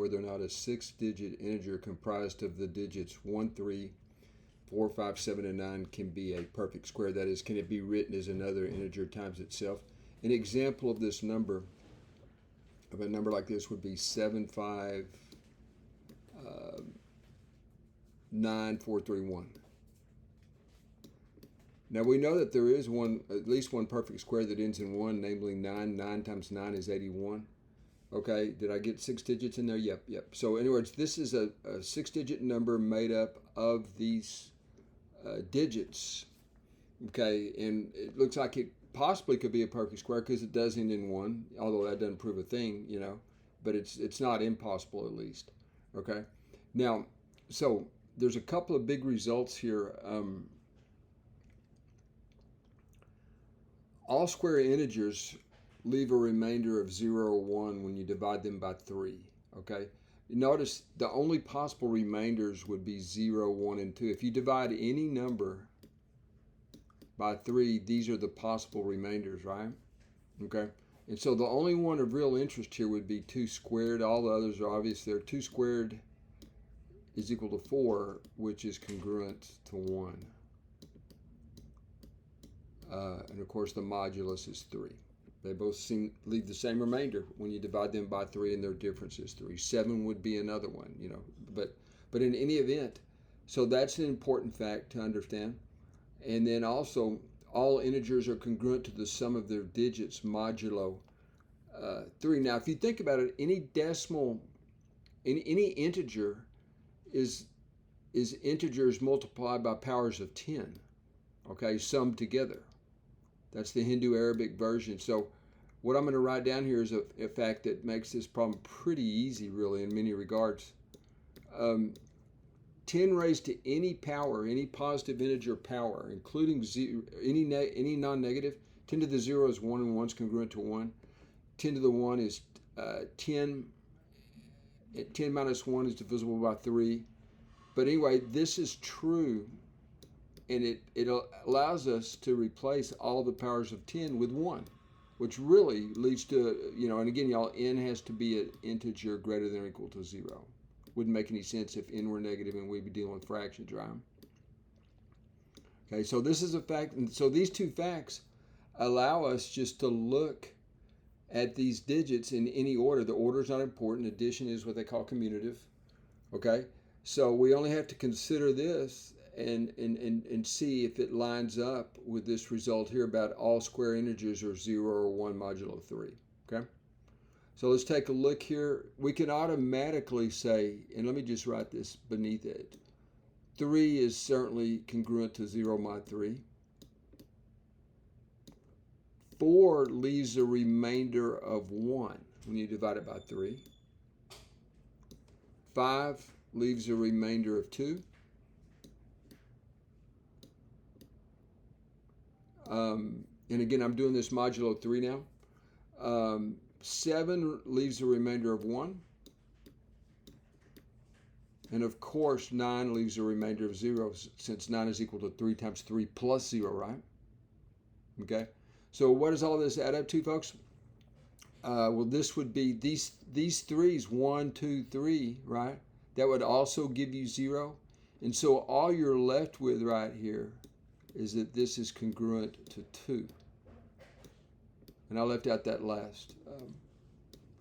whether or not a 6-digit integer comprised of the digits 1, 3, 4, 5, 7, and 9 can be a perfect square. That is, can it be written as another integer times itself? An example of this number, of a number like this, would be 7, 5, 9, 4, 3, 1. Now we know that there is at least one perfect square that ends in 1, namely 9. 9 times 9 is 81. Okay, did I get 6 digits in there? Yep. So in other words, this is a 6-digit number made up of these digits. Okay, and it looks like it possibly could be a perfect square because it does end in 1, although that doesn't prove a thing, but it's not impossible at least. Okay, now, so there's a couple of big results here. All square integers leave a remainder of 0 or 1 when you divide them by 3, okay? Notice the only possible remainders would be 0, 1, and 2. If you divide any number by 3, these are the possible remainders, right? Okay? And so the only one of real interest here would be 2 squared. All the others are obvious there. 2 squared is equal to 4, which is congruent to 1. And of course the modulus is 3. They both leave the same remainder when you divide them by 3, and their difference is 3. 7 would be another one, but in any event, so that's an important fact to understand. And then also, all integers are congruent to the sum of their digits modulo 3. Now, if you think about it, any decimal, any integer is integers multiplied by powers of 10, okay, summed together. That's the Hindu-Arabic version. So what I'm going to write down here is a fact that makes this problem pretty easy, really, in many regards. 10 raised to any power, any positive integer power, including any non-negative. 10 to the 0 is 1, and 1 is congruent to 1. 10 to the 1 is 10. 10 minus 1 is divisible by 3. But anyway, this is true. And it allows us to replace all the powers of 10 with 1, which really leads to, and again, y'all, n has to be an integer greater than or equal to 0. Wouldn't make any sense if n were negative and we'd be dealing with fractions, right? Okay, so this is a fact. And so these two facts allow us just to look at these digits in any order. The order is not important. Addition is what they call commutative. Okay, so we only have to consider this and see if it lines up with this result here about all square integers are 0 or 1 modulo 3. Okay? So let's take a look here. We can automatically say, and let me just write this beneath it, 3 is certainly congruent to 0 mod 3. 4 leaves a remainder of 1 when you divide it by 3. 5 leaves a remainder of 2. And again, I'm doing this modulo 3 now. 7 leaves a remainder of 1. And of course, 9 leaves a remainder of 0, since 9 is equal to 3 times 3 plus 0, right? Okay. So what does all this add up to, folks? Well, this would be these 3's, 1, 2, 3, right? That would also give you 0. And so all you're left with right here is that this is congruent to 2. And I left out that last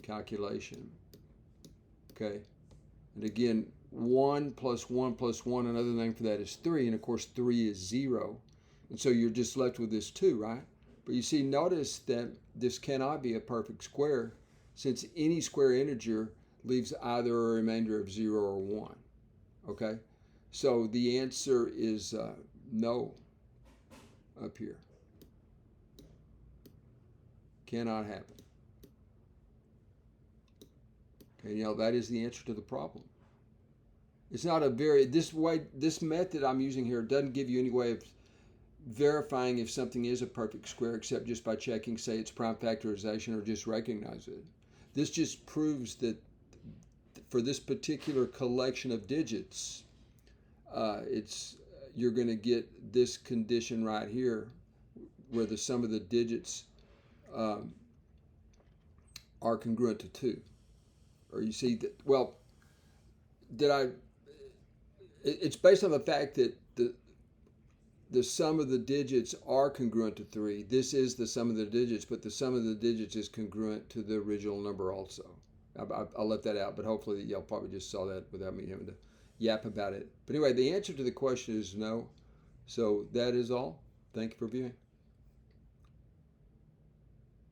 calculation. Okay. And again, 1 plus 1 plus 1, another name for that is 3. And of course, 3 is 0. And so you're just left with this 2, right? But you see, notice that this cannot be a perfect square, since any square integer leaves either a remainder of 0 or 1. Okay? So the answer is no up here. Cannot happen. Okay, that is the answer to the problem. It's not a this method I'm using here doesn't give you any way of verifying if something is a perfect square except just by checking, say, its prime factorization or just recognize it. This just proves that for this particular collection of digits, you're going to get this condition right here where the sum of the digits are congruent to 2. or you see that, well, it's based on the fact that the sum of the digits are congruent to 3. This is the sum of the digits, but the sum of the digits is congruent to the original number also. I'll let that out, but hopefully y'all probably just saw that without me having to yap about it. But anyway, the answer to the question is no. So that is all. Thank you for viewing.